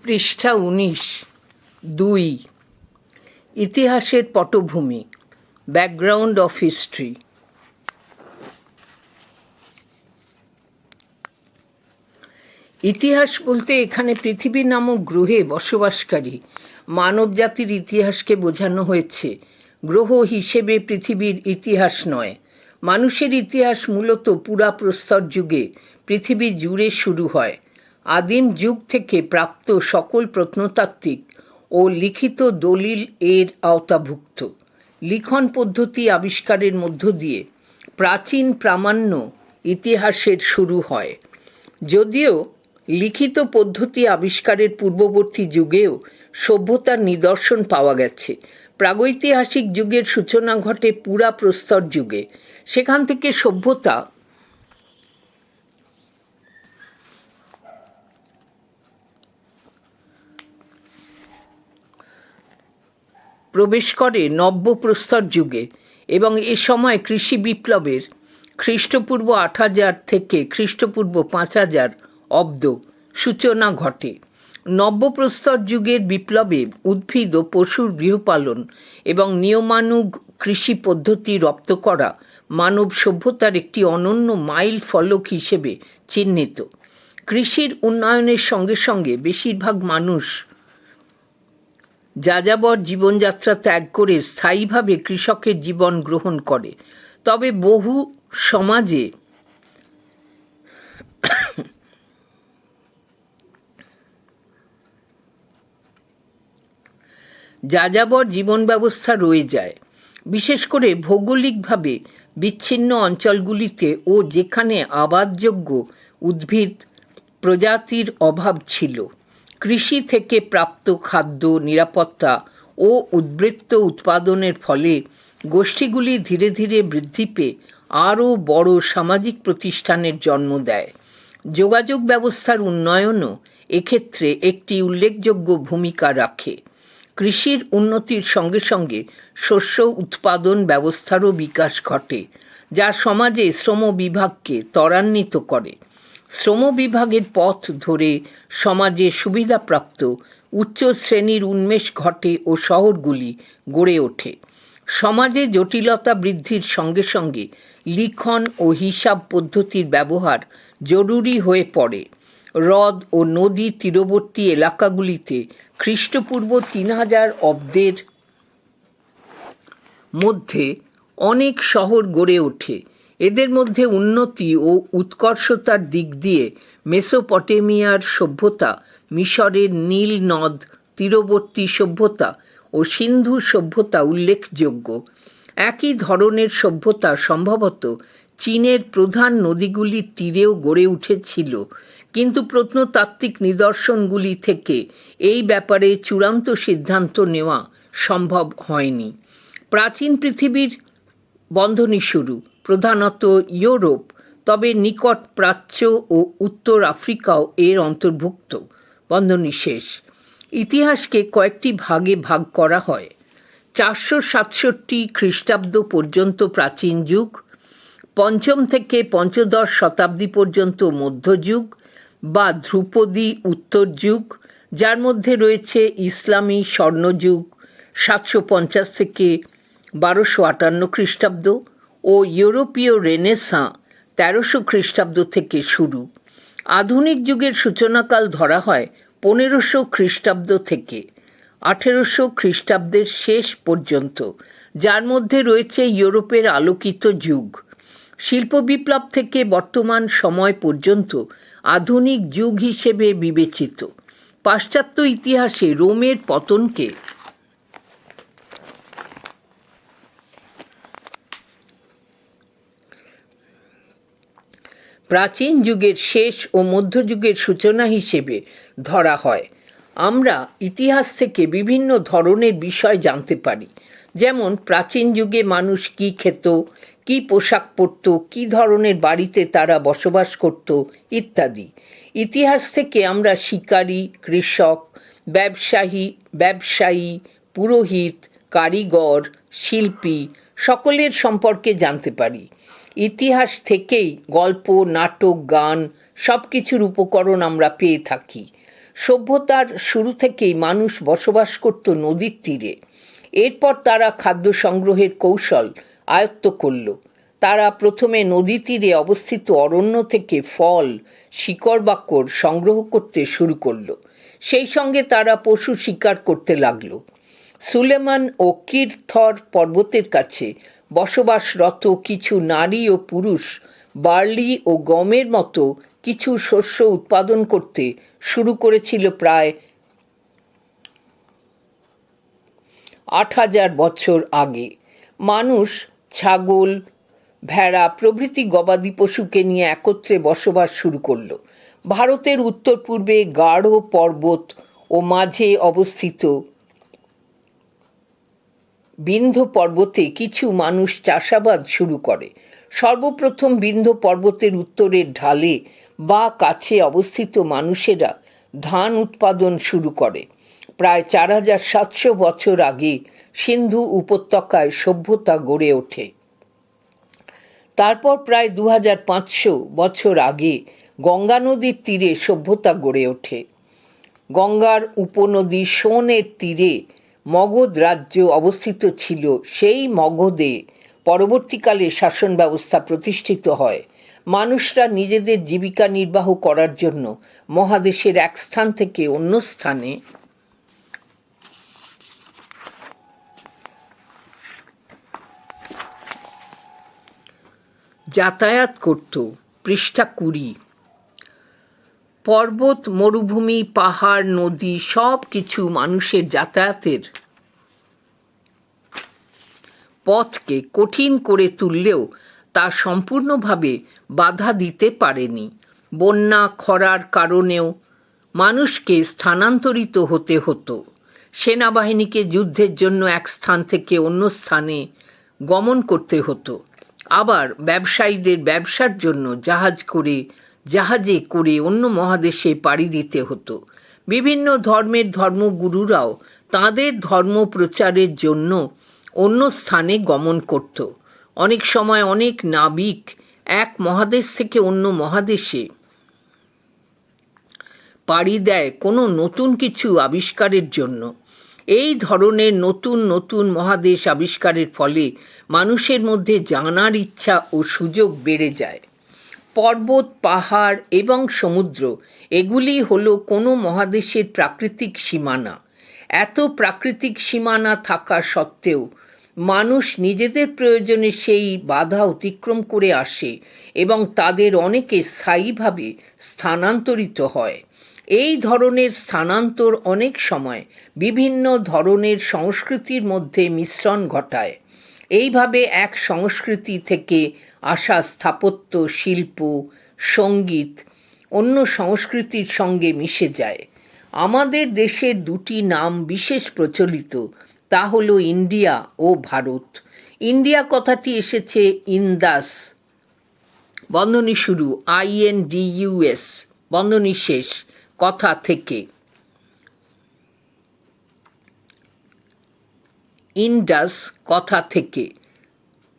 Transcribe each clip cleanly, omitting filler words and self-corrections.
পৃষ্ঠা ১৯ ২ ইতিহাসের পটভূমি ব্যাকগ্রাউন্ড অফ হিস্ট্রি। ইতিহাস বলতে এখানে পৃথিবী নামক গ্রহে বসবাসকারী মানবজাতির ইতিহাসকে বোঝানো হয়েছে। গ্রহ হিসেবে পৃথিবীর ইতিহাস নয়। মানুষের ইতিহাস মূলত পুরাপ্রস্তর যুগে পৃথিবী জুড়ে শুরু হয়। আদিম যুগ থেকে প্রাপ্ত সকল প্রত্নতাত্ত্বিক ও লিখিত দলিল এর আওতাভুক্ত। লিখন পদ্ধতি আবিষ্কারের মধ্য দিয়ে প্রাচীন প্রামাণ্য ইতিহাসের শুরু হয়। যদিও লিখিত পদ্ধতি আবিষ্কারের পূর্ববর্তী যুগেও সভ্যতার নিদর্শন পাওয়া গেছে। প্রাগৈতিহাসিক যুগের সূচনা ঘটে পুরাপ্রস্তর যুগে। সেখান থেকে সভ্যতা প্রবেশ করে নব্যপ্রস্তর যুগে এবং এ সময় কৃষি বিপ্লবের খ্রিস্টপূর্ব ৮০০০ থেকে খ্রিস্টপূর্ব ৫০০০ অব্দ সূচনা ঘটে। নব্যপ্রস্তর যুগের বিপ্লবে উদ্ভিদ ও পশুর গৃহপালন এবং নিয়মানুগ কৃষি পদ্ধতি রপ্ত করা মানব সভ্যতার একটি অনন্য মাইল ফলক হিসেবে চিহ্নিত। কৃষির উন্নয়নের সঙ্গে সঙ্গে বেশিরভাগ মানুষ যাযাবর জীবনযাত্রা ত্যাগ করে স্থায়ীভাবে কৃষকের জীবন গ্রহণ করে। তবে বহু সমাজে যাযাবর জীবন ব্যবস্থা রয়ে যায়, বিশেষ করে ভৌগোলিকভাবে বিচ্ছিন্ন অঞ্চলগুলিতে ও যেখানে আবাদযোগ্য উদ্ভিদ প্রজাতির অভাব ছিল। কৃষি থেকে প্রাপ্ত খাদ্য, নিরাপত্তা ও উদ্বৃত্ত উৎপাদনের ফলে গোষ্ঠীগুলি ধীরে ধীরে বৃদ্ধি পেয়ে আরও বড় সামাজিক প্রতিষ্ঠানের জন্ম দেয়। যোগাযোগ ব্যবস্থার উন্নয়নও এক্ষেত্রে একটি উল্লেখযোগ্য ভূমিকা রাখে। কৃষির উন্নতির সঙ্গে সঙ্গে শস্য উৎপাদন ব্যবস্থারও বিকাশ ঘটে, যা সমাজে শ্রম বিভাগকে ত্বরান্বিত করে। শ্রম বিভাগের পথ ধরে সমাজে সুবিধাপ্রাপ্ত উচ্চ শ্রেণীর উন্মেষ ঘটে ও শহরগুলি গড়ে ওঠে। সমাজে জটিলতা বৃদ্ধির সঙ্গে সঙ্গে লিখন ও হিসাব পদ্ধতির ব্যবহার জরুরি হয়ে পড়ে। হ্রদ ও নদী তীরবর্তী এলাকাগুলিতে খ্রিস্টপূর্ব ৩০০০ অব্দের মধ্যে অনেক শহর গড়ে ওঠে। এদের মধ্যে উন্নতি ও উৎকর্ষতার দিক দিয়ে মেসোপটেমিয়ার সভ্যতা, মিশরের নীল নদ তীরবর্তী সভ্যতা ও সিন্ধু সভ্যতা উল্লেখযোগ্য। একই ধরনের সভ্যতা সম্ভবত চীনের প্রধান নদীগুলির তীরেও গড়ে উঠেছিল, কিন্তু প্রত্নতাত্ত্বিক নিদর্শনগুলি থেকে এই ব্যাপারে চূড়ান্ত সিদ্ধান্ত নেওয়া সম্ভব হয়নি। প্রাচীন পৃথিবীর বন্ধনী শুরু প্রধানত ইউরোপ, তবে নিকট প্রাচ্য ও উত্তর আফ্রিকাও এর অন্তর্ভুক্ত। বন্ধনী শেষ। ইতিহাসকে কয়েকটি ভাগে ভাগ করা হয়। ৪৬৭ খ্রিস্টাব্দ পর্যন্ত প্রাচীন যুগ, ৫ম থেকে পঞ্চদশ শতাব্দী পর্যন্ত মধ্যযুগ বা ধ্রুপদী উত্তর যুগ, যার মধ্যে রয়েছে ইসলামী স্বর্ণযুগ ৭৫০ থেকে ১২৫৮ খ্রিস্টাব্দ ও ইউরোপীয় রেনেসাঁ ১৩০০ খ্রিস্টাব্দ থেকে শুরু। আধুনিক যুগের সূচনাকাল ধরা হয় ১৫০০ খ্রিস্টাব্দ থেকে ১৮০০ খ্রিস্টাব্দের শেষ পর্যন্ত, যার মধ্যে রয়েছে ইউরোপের আলোকিত যুগ। শিল্প বিপ্লব থেকে বর্তমান সময় পর্যন্ত আধুনিক যুগ হিসেবে বিবেচিত। পাশ্চাত্য ইতিহাসে রোমের পতনকে প্রাচীন যুগের শেষ ও মধ্যযুগের সূচনা হিসেবে ধরা হয়। আমরা ইতিহাস থেকে বিভিন্ন ধরনের বিষয় জানতে পারি, যেমন প্রাচীন যুগে মানুষ কী খেত, কী পোশাক পরত, কী ধরনের বাড়িতে তারা বসবাস করত ইত্যাদি। ইতিহাস থেকে আমরা শিকারী, কৃষক, ব্যবসায়ী, পুরোহিত, কারিগর, শিল্পী সকলের সম্পর্কে জানতে পারি। ইতিহাস থেকেই গল্প, নাটক, গান সব কিছুর উপকরণ আমরা পেয়ে থাকি। সভ্যতার শুরু থেকেই মানুষ বসবাস করত নদীর তীরে। এরপর তারা খাদ্য সংগ্রহের কৌশল আয়ত্ত করল। তারা প্রথমে নদী তীরে অবস্থিত অরণ্য থেকে ফল, শিকড় বাকড় সংগ্রহ করতে শুরু করল। সেই সঙ্গে তারা পশু শিকার করতে লাগল। সুলেমান ও কির থর পর্বতের কাছে বসবাসরত কিছু নারী ও পুরুষ বার্লি ও গমের মতো কিছু শস্য উৎপাদন করতে শুরু করেছিল প্রায় ৮,০০০ বছর আগে। মানুষ ছাগল, ভেড়া প্রভৃতি গবাদি পশুকে নিয়ে একত্রে বসবাস শুরু করল। ভারতের উত্তর পূর্বে গাঢ় পর্বত ও মাঝে অবস্থিত বিন্ধ্য পর্বতে কিছু মানুষ চাষাবাদ শুরু করে। সর্বপ্রথম বিন্ধ্য পর্বতের উত্তরের ঢালে বা কাছে অবস্থিত মানুষেরা ধান উৎপাদন শুরু করে। প্রায় ৪,৭০০ বছর আগে সিন্ধু উপত্যকায় সভ্যতা গড়ে ওঠে। তারপর প্রায় ২৫০০ বছর আগে গঙ্গা নদীর তীরে সভ্যতা গড়ে ওঠে। গঙ্গার উপনদী সোনের তীরে মগধ রাজ্য অবস্থিত ছিল। সেই মগধে পরবর্তীকালে শাসন ব্যবস্থা প্রতিষ্ঠিত হয়। মানুষরা নিজেদের জীবিকা নির্বাহ করার জন্য মহাদেশের এক স্থান থেকে অন্য স্থানে যাতায়াত করত। পৃষ্ঠা ২০। পর্বত, মরুভূমি, পাহাড়, নদী সব কিছু মানুষের যাতায়াতের পথকে কঠিন করে তুললেও তা সম্পূর্ণভাবে বাধা দিতে পারেনি। বন্যা, খরার কারণেও মানুষকে স্থানান্তরিত হতে হতো। সেনাবাহিনীকে যুদ্ধের জন্য এক স্থান থেকে অন্য স্থানে গমন করতে হতো। আবার ব্যবসায়ীদের ব্যবসার জন্য জাহাজে করে অন্য মহাদেশে পাড়ি দিতে হতো। বিভিন্ন ধর্মের ধর্মগুরুরাও তাঁদের ধর্ম প্রচারের জন্য অন্য স্থানে গমন করত। অনেক সময় অনেক নাবিক এক মহাদেশ থেকে অন্য মহাদেশে পাড়ি দেয় কোনো নতুন কিছু আবিষ্কারের জন্য। এই ধরনের নতুন নতুন মহাদেশ আবিষ্কারের ফলে মানুষের মধ্যে জানার ইচ্ছা ও সুযোগ বেড়ে যায়। পর্বত, পাহাড় এবং সমুদ্র এগুলি হলো কোনো মহাদেশের প্রাকৃতিক সীমানা। এত প্রাকৃতিক সীমানা থাকা সত্ত্বেও মানুষ নিজেদের প্রয়োজনে সেই বাধা অতিক্রম করে আসে এবং তাদের অনেকে স্থায়ীভাবে স্থানান্তরিত হয়। এই ধরনের স্থানান্তর অনেক সময় বিভিন্ন ধরনের সংস্কৃতির মধ্যে মিশ্রণ ঘটায়। এইভাবে এক সংস্কৃতি থেকে আসা স্থাপত্য, শিল্প, সঙ্গীত অন্য সংস্কৃতির সঙ্গে মিশে যায়। আমাদের দেশের দুটি নাম বিশেষ প্রচলিত, তা হলো ইন্ডিয়া ও ভারত। ইন্ডিয়া কথাটি এসেছে ইন্দাস, বন্ধনী শুরু, INDUS, বন্ধনী শেষ, কথা থেকে। ইন্ডাস কথা থেকে,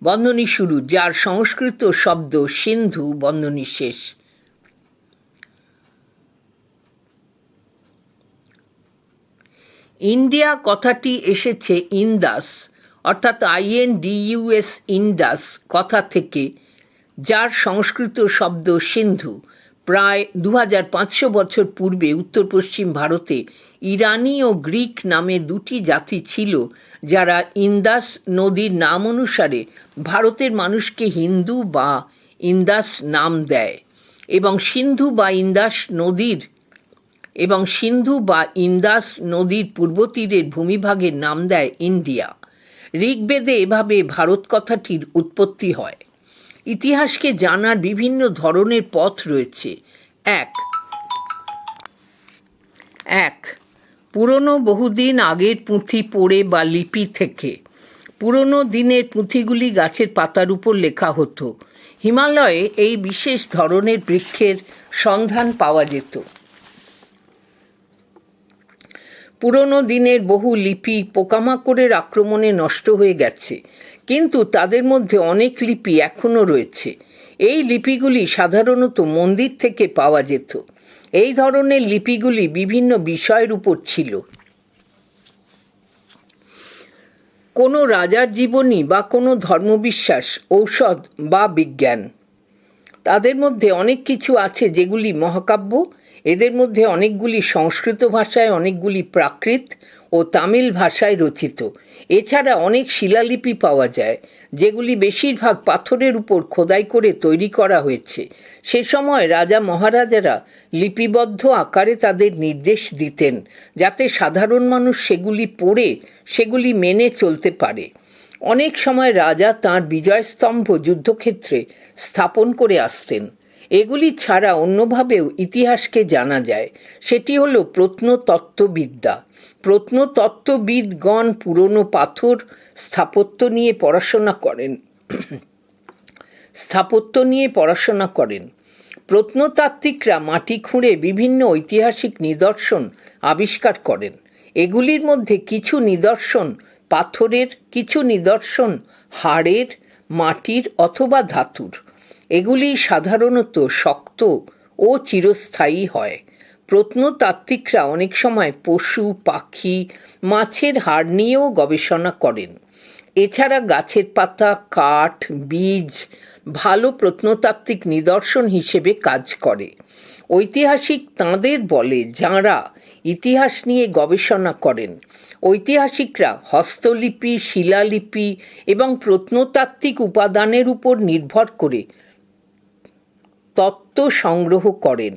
বন্ধনী শুরু, যার সংস্কৃত শব্দ সিন্ধু, বন্ধনী শেষ। ইন্ডিয়া কথাটি এসেছে ইন্দাস অর্থাৎ INDUS, ইন্ডাস কথা থেকে, যার সংস্কৃত শব্দ সিন্ধু। প্রায় 2500 বছর পূর্বে উত্তর পশ্চিম ভারতে ইরানি ও গ্রিক নামে দুটি জাতি ছিল, যারা ইন্দাস নদীর নাম অনুসারে ভারতের মানুষকে হিন্দু বা ইন্দাস নাম দেয় এবং সিন্ধু বা ইন্দাস নদীর পূর্ব তীরের ভূমিভাগের নাম দেয় ইন্ডিয়া। ঋগ্বেদে এভাবে ভারত কথাটির উৎপত্তি হয়। ইতিহাসকে জানার বিভিন্ন ধরনের পথ রয়েছে। এক, পুরনো বহুদিন আগের পুঁথি পড়ে বা লিপি থেকে। পুরনো দিনের পুঁথিগুলি গাছের পাতার উপর লেখা হতো। হিমালয়ে এই বিশেষ ধরনের বৃক্ষের সন্ধান পাওয়া যেত। পুরনো দিনের বহু লিপি পোকামাকড়ের আক্রমণে নষ্ট হয়ে গেছে, কিন্তু তাদের মধ্যে অনেক লিপি এখনও রয়েছে। এই লিপিগুলি সাধারণত মন্দির থেকে পাওয়া যেত। এই ধরনের লিপিগুলি বিভিন্ন বিষয়ের উপর ছিল। কোনো রাজার জীবনী বা কোনো ধর্মবিশ্বাস, ঔষধ বা বিজ্ঞান, তাদের মধ্যে অনেক কিছু আছে যেগুলি মহাকাব্য। এদের মধ্যে অনেকগুলি সংস্কৃত ভাষায়, অনেকগুলি প্রাকৃত ও তামিল ভাষায় রচিত। এছাড়া অনেক শিলালিপি পাওয়া যায় যেগুলি বেশিরভাগ পাথরের উপর খোদাই করে তৈরি করা হয়েছে। সে সময় রাজা মহারাজারা লিপিবদ্ধ আকারে তাদের নির্দেশ দিতেন যাতে সাধারণ মানুষ সেগুলি পড়ে সেগুলি মেনে চলতে পারে। অনেক সময় রাজা তাঁর বিজয়স্তম্ভ যুদ্ধক্ষেত্রে স্থাপন করে আসতেন। এগুলি ছাড়া অন্যভাবেও ইতিহাসকে জানা যায়। সেটি হলো প্রত্নতত্ত্ববিদ্যা। প্রত্নতত্ত্ববিদগণ পুরনো পাথর স্থাপত্য নিয়ে পড়াশোনা করেন। প্রত্নতাত্ত্বিকরা মাটি খুঁড়ে বিভিন্ন ঐতিহাসিক নিদর্শন আবিষ্কার করেন। এগুলির মধ্যে কিছু নিদর্শন পাথরের, কিছু নিদর্শন হাড়ের, মাটির অথবা ধাতুর। এগুলি সাধারণত শক্ত ও চিরস্থায়ী হয়। প্রত্নতাত্ত্বিকরা অনেক সময় পশু, পাখি, মাছের হাড় নিয়েও গবেষণা করেন। এছাড়া গাছের পাতা, কাঠ, বীজ ভালো প্রত্নতাত্ত্বিক নিদর্শন হিসেবে কাজ করে। ঐতিহাসিক তাঁদের বলে যাঁরা ইতিহাস নিয়ে গবেষণা করেন। ঐতিহাসিকরা হস্তলিপি, শিলালিপি এবং প্রত্নতাত্ত্বিক উপাদানের উপর নির্ভর করে তত্ত্ব সংগ্রহ করেন।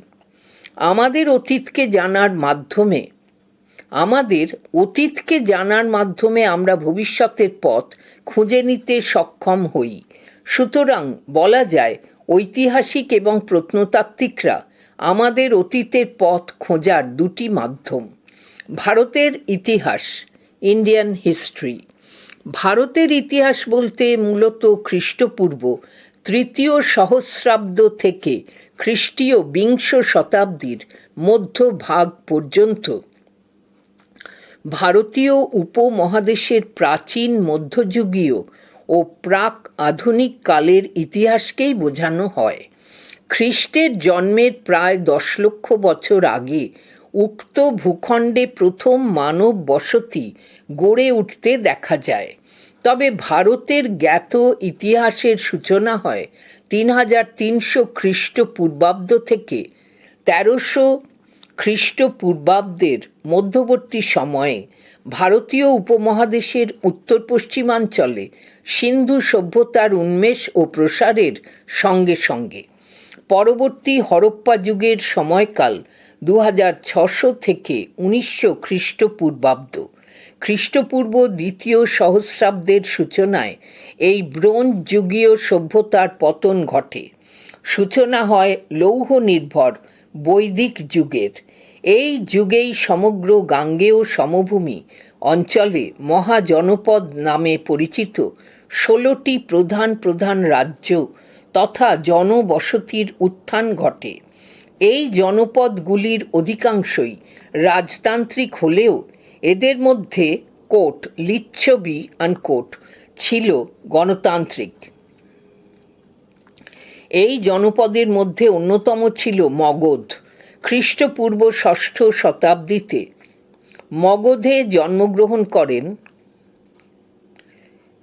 আমাদের অতীতকে জানার মাধ্যমে আমরা ভবিষ্যতের পথ খুঁজে নিতে সক্ষম হই। সুতরাং বলা যায় ঐতিহাসিক এবং প্রত্নতাত্ত্বিকরা আমাদের অতীতের পথ খোঁজার দুটি মাধ্যম। ভারতের ইতিহাস, ইন্ডিয়ান হিস্ট্রি। ভারতের ইতিহাস বলতে মূলত খ্রিস্টপূর্ব 3য় সহস্রাব্দ থেকে খ্রিস্টীয় 20 শতাব্দীর মধ্যভাগ পর্যন্ত ভারতীয় উপমহাদেশের প্রাচীন, মধ্যযুগীয় ও প্রাক আধুনিক কালের ইতিহাসকেই বোঝানো হয়। খ্রিস্টের জন্মের প্রায় 10 লক্ষ বছর আগে উক্ত ভূখণ্ডে প্রথম মানব বসতি গড়ে উঠতে দেখা যায়। তবে ভারতের জ্ঞাত ইতিহাসের সূচনা হয় 3300 খ্রিস্টপূর্বাব্দ থেকে 1300 খ্রিস্টপূর্বাব্দের মধ্যবর্তী সময়ে ভারতীয় উপমহাদেশের উত্তর পশ্চিমাঞ্চলে সিন্ধু সভ্যতার উন্মেষ ও প্রসারের সঙ্গে সঙ্গে। পরবর্তী হরপ্পা যুগের সময়কাল 2600 থেকে 1900 খ্রিস্টপূর্বাব্দ। খ্রিস্টপূর্ব 2য় সহস্রাব্দের সূচনায় এই ব্রোঞ্জ যুগীয় সভ্যতার পতন ঘটে। সূচনা হয় লৌহ নির্ভর বৈদিক যুগের। এই যুগেই সমগ্র গাঙ্গেয় সমভূমি অঞ্চলে মহাজনপদ নামে পরিচিত 16টি প্রধান প্রধান রাজ্য তথা জনবসতির উত্থান ঘটে। এই জনপদগুলির অধিকাংশই রাজতান্ত্রিক হলেও এদের মধ্যে লিচ্ছবি ছিল গণতান্ত্রিক। এই জনপদের মধ্যে অন্যতম ছিল মগধ। খ্রিস্টপূর্ব 6ষ্ঠ শতাব্দীতে মগধে জন্মগ্রহণ করেন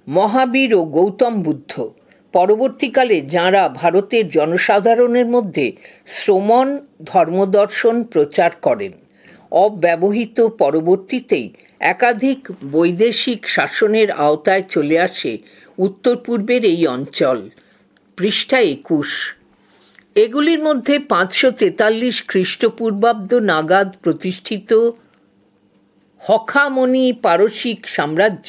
মহাবীর ও গৌতম বুদ্ধ। পরবর্তীকালে যাঁরা ভারতের জনসাধারণের মধ্যে শ্রমণ ধর্মদর্শন প্রচার করেন। অব্যবহিত পরবর্তীতেই একাধিক বৈদেশিক শাসনের আওতায় চলে আসে উত্তর পূর্বের এই অঞ্চল। পৃষ্ঠা 21। এগুলির মধ্যে 543 খ্রিস্টপূর্বাব্দ নাগাদ প্রতিষ্ঠিত হখামনি পারসিক সাম্রাজ্য,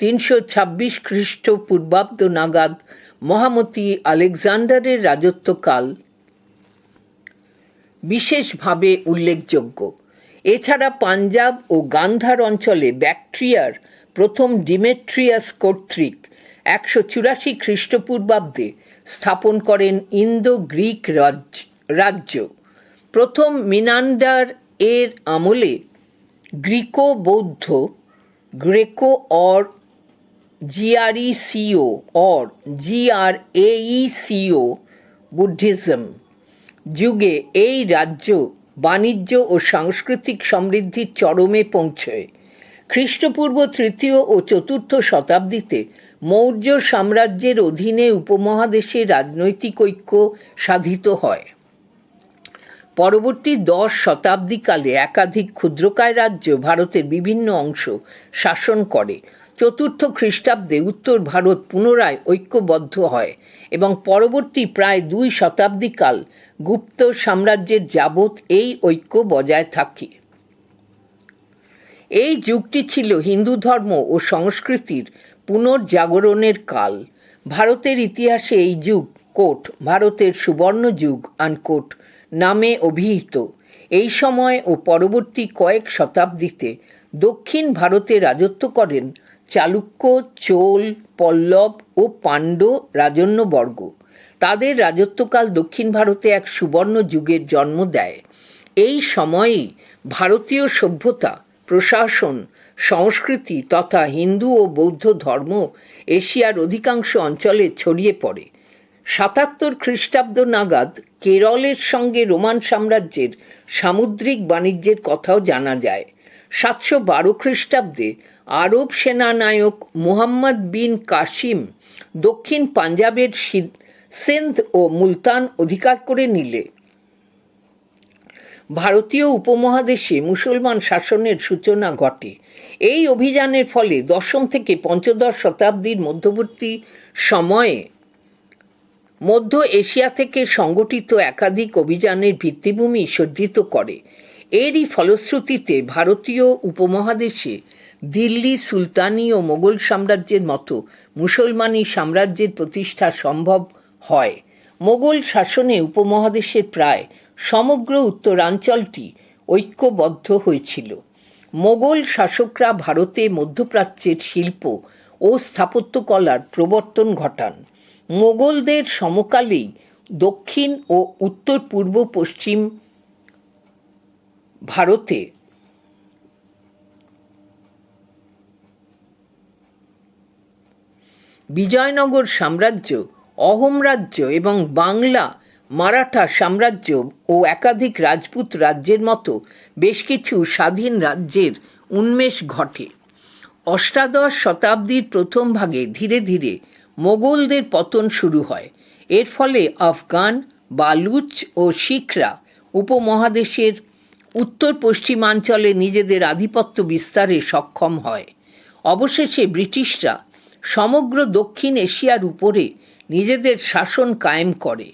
326 খ্রিস্টপূর্বাব্দ নাগাদ মহামতি আলেকজান্ডারের রাজত্বকাল বিশেষভাবে উল্লেখযোগ্য। এছাড়া পাঞ্জাব ও গান্ধার অঞ্চলে ব্যাকট্রিয়ার প্রথম ডিমেট্রিয়াস কর্তৃক 184 খ্রিস্টপূর্বাব্দে স্থাপন করেন ইন্দো গ্রিক রাজ্য। প্রথম মিনান্ডার এর আমলে গ্রিকো বৌদ্ধ, গ্রেকো অর GRECO বুদ্ধিজম যুগে এই রাজ্য বাণিজ্য ও সাংস্কৃতিক সমৃদ্ধির চরমে পৌঁছয়। খ্রিস্টপূর্ব 3য় ও 4র্থ শতাব্দীতে মৌর্য সাম্রাজ্যের অধীনে উপমহাদেশে রাজনৈতিক ঐক্য সাধিত হয়। পরবর্তী 10 শতাব্দীকালে একাধিক ক্ষুদ্রকায় রাজ্য ভারতের বিভিন্ন অংশ শাসন করে। 4র্থ খ্রিস্টাব্দে উত্তর ভারত পুনরায় ঐক্যবদ্ধ হয় এবং পরবর্তী প্রায় 2 শতাব্দীকাল গুপ্ত সাম্রাজ্যের যাবৎ এই ঐক্য বজায় থাকে। এই যুগটি ছিল হিন্দু ধর্ম ও সংস্কৃতির পুনর্জাগরণের কাল। ভারতের ইতিহাসে এই যুগ ভারতের সুবর্ণ যুগ নামে অভিহিত। এই সময় ও পরবর্তী কয়েক শতাব্দীতে দক্ষিণ ভারতে রাজত্ব করেন চালুক্য, চোল, পল্লব ও পাণ্ড্য রাজন্যবর্গ। তাদের রাজত্বকাল দক্ষিণ ভারতে এক সুবর্ণ যুগের জন্ম দেয়। এই সময়েই ভারতীয় সভ্যতা, প্রশাসন, সংস্কৃতি তথা হিন্দু ও বৌদ্ধ ধর্ম এশিয়ার অধিকাংশ অঞ্চলে ছড়িয়ে পড়ে। 77 খ্রিস্টাব্দ নাগাদ কেরলের সঙ্গে রোমান সাম্রাজ্যের সামুদ্রিক বাণিজ্যের কথাও জানা যায়। 712 খ্রিস্টাব্দে আরব সেনানায়ক মুহাম্মদ বিন কাসিম দক্ষিণ পাঞ্জাবের সিন্ধ ও মুলতান অধিকার করে নিলে ভারতীয় উপমহাদেশে মুসলমান শাসনের সূচনা ঘটে। এই অভিযানের ফলে 10ম থেকে পঞ্চদশ শতাব্দীর মধ্যবর্তী সময়ে মধ্য এশিয়া থেকে সংগঠিত একাধিক অভিযানের ভিত্তিভূমি সজ্জিত করে। এরই ফলশ্রুতিতে ভারতীয় উপমহাদেশে দিল্লি সুলতানি ও মোগল সাম্রাজ্যের মতো মুসলমানি সাম্রাজ্যের প্রতিষ্ঠা সম্ভব হয়। মোগল শাসনে উপমহাদেশের প্রায় সমগ্র উত্তরাঞ্চলটি ঐক্যবদ্ধ হয়েছিল। মোগল শাসকরা ভারতে মধ্যপ্রাচ্যের শিল্প ও স্থাপত্যকলার প্রবর্তন ঘটান। মোগলদের সমকালেই দক্ষিণ ও উত্তর পূর্ব পশ্চিম ভারতে বিজয়নগর সাম্রাজ্য, অহোম রাজ্য এবং বাংলা মারাঠা সাম্রাজ্য ও একাধিক রাজপুত রাজ্যের মতো বেশ কিছু স্বাধীন রাজ্যের উন্মেষ ঘটে। অষ্টাদশ শতাব্দীর প্রথম ভাগে ধীরে ধীরে মোগলদের পতন শুরু হয়। এর ফলে আফগান, বালুচ ও শিখরা উপমহাদেশের উত্তর পশ্চিমাঞ্চলে নিজেদের আধিপত্য বিস্তারে সক্ষম হয়। অবশেষে ব্রিটিশরা সমগ্র দক্ষিণ এশিয়ার উপরে নিজেদের শাসন কায়েম করে।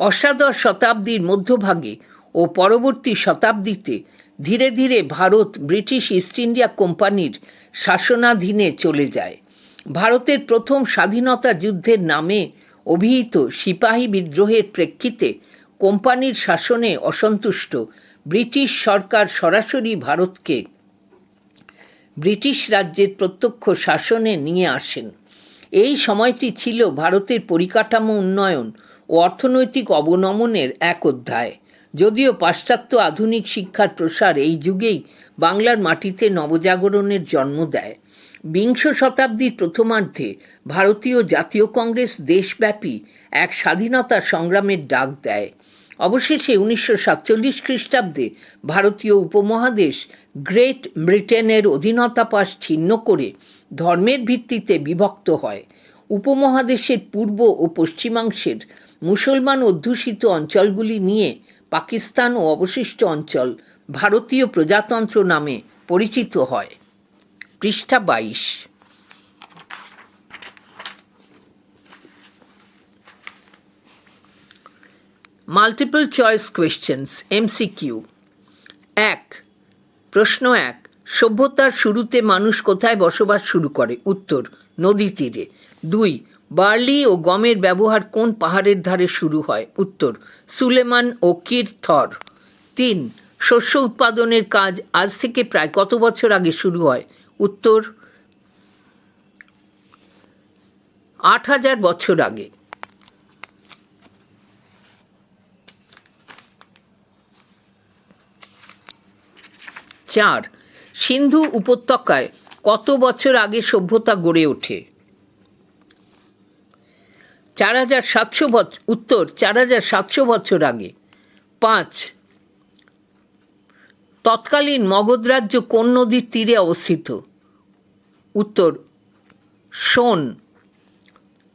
অষ্টাদশ শতাব্দীর মধ্যভাগে ও পরবর্তী শতাব্দীতে ধীরে ধীরে ভারত ব্রিটিশ ইস্ট ইন্ডিয়া কোম্পানির শাসনাধীনে চলে যায়। ভারতের প্রথম স্বাধীনতা যুদ্ধের নামে অভিহিত সিপাহী বিদ্রোহের প্রেক্ষিতে কোম্পানির শাসনে অসন্তুষ্ট ব্রিটিশ সরকার সরাসরি ভারতকে ব্রিটিশ রাজ্যের প্রত্যক্ষ শাসনে নিয়ে আসেন। এই সময়টি ছিল ভারতের পরিকাঠামো উন্নয়ন ও অর্থনৈতিক অবনমনের এক অধ্যায়। যদিও পাশ্চাত্য আধুনিক শিক্ষার প্রসার এই যুগেই বাংলার মাটিতে নবজাগরণের জন্ম দেয়। বিংশ শতাব্দীর প্রথমার্ধে ভারতীয় জাতীয় কংগ্রেস দেশব্যাপী এক স্বাধীনতা সংগ্রামের ডাক দেয়। অবশেষে 1947 খ্রিস্টাব্দে ভারতীয় উপমহাদেশ গ্রেট ব্রিটেনের অধীনতাপাশ ছিন্ন করে ধর্মের ভিত্তিতে বিভক্ত হয়। উপমহাদেশের পূর্ব ও পশ্চিমাংশের মুসলমান অধ্যুষিত অঞ্চলগুলি নিয়ে পাকিস্তান ও অবশিষ্ট অঞ্চল ভারতীয় প্রজাতন্ত্র নামে পরিচিত হয়। পৃষ্ঠা 22। Multiple choice questions, MCQ. 1 প্রশ্ন 1, সভ্যতার শুরুতে মানুষ কোথায় বসবাস শুরু করে? উত্তর, নদী তীরে। 2 বার্লি ও গমের ব্যবহার কোন পাহাড়ের ধারে শুরু হয়? উত্তর, সুলেমান ও কির থর। 3 শস্য উৎপাদনের কাজ আজ থেকে প্রায় কত বছর আগে শুরু হয়? উত্তর, 8000 বছর আগে। 4 সিন্ধু উপত্যকায় কত বছর আগে সভ্যতা গড়ে ওঠে? 4700 বছর। উত্তর, 4700 বছর আগে। 5 তৎকালীন মগধ রাজ্য কোন নদীর তীরে অবস্থিত? উত্তর সোন।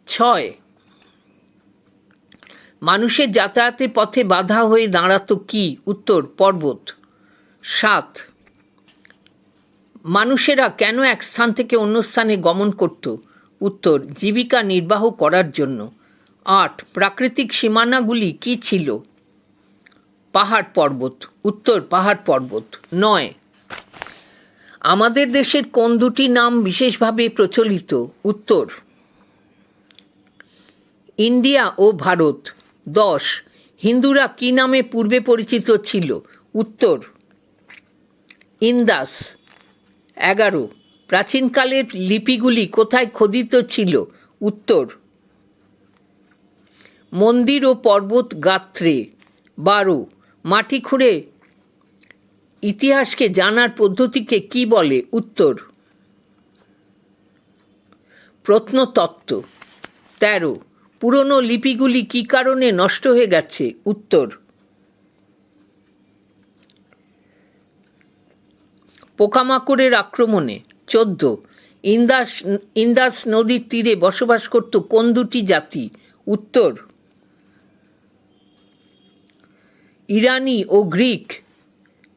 6. মানুষের যাতায়াতের পথে বাধা হয়ে দাঁড়াতো কি? উত্তর পর্বত। 7. মানুষেরা কেন এক স্থান থেকে অন্য স্থানে গমন করত? উত্তর জীবিকা নির্বাহ করার জন্য। 8. প্রাকৃতিক সীমানাগুলি কি ছিল? পাহাড় পর্বত। উত্তর পাহাড় পর্বত। 9. আমাদের দেশের কোন দুটি নাম বিশেষভাবে প্রচলিত? উত্তর ইন্ডিয়া ও ভারত। 10. হিন্দুরা কি নামে পূর্বে পরিচিত ছিল? উত্তর ইন্দাস। 11. প্রাচীনকালের লিপিগুলি কোথায় খোদিত ছিল? উত্তর মন্দির ও পর্বত গাত্রে। 12. মাটি খুঁড়ে ইতিহাসকে জানার পদ্ধতিকে কি বলে? উত্তর প্রত্নতত্ত্ব। 13. পুরনো লিপিগুলি কি কারণে নষ্ট হয়ে গেছে? উত্তর পোকামাকড়ের আক্রমণে। 14. ইন্দাস নদীর তীরে বসবাস করত কোন দুটি জাতি? উত্তর ইরানি ও গ্রিক।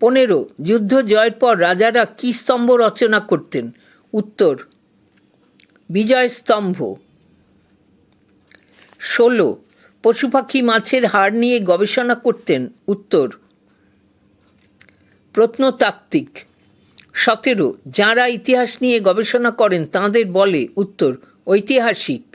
15. যুদ্ধ জয়ের পর রাজারা কি স্তম্ভ রচনা করতেন? উত্তর বিজয় স্তম্ভ। 16. পশু পাখি মাছের হাড় নিয়ে গবেষণা করতেন? উত্তর প্রত্নতাত্ত্বিক। 17. যাঁরা ইতিহাস নিয়ে গবেষণা করেন তাঁদের বলে? উত্তর ঐতিহাসিক।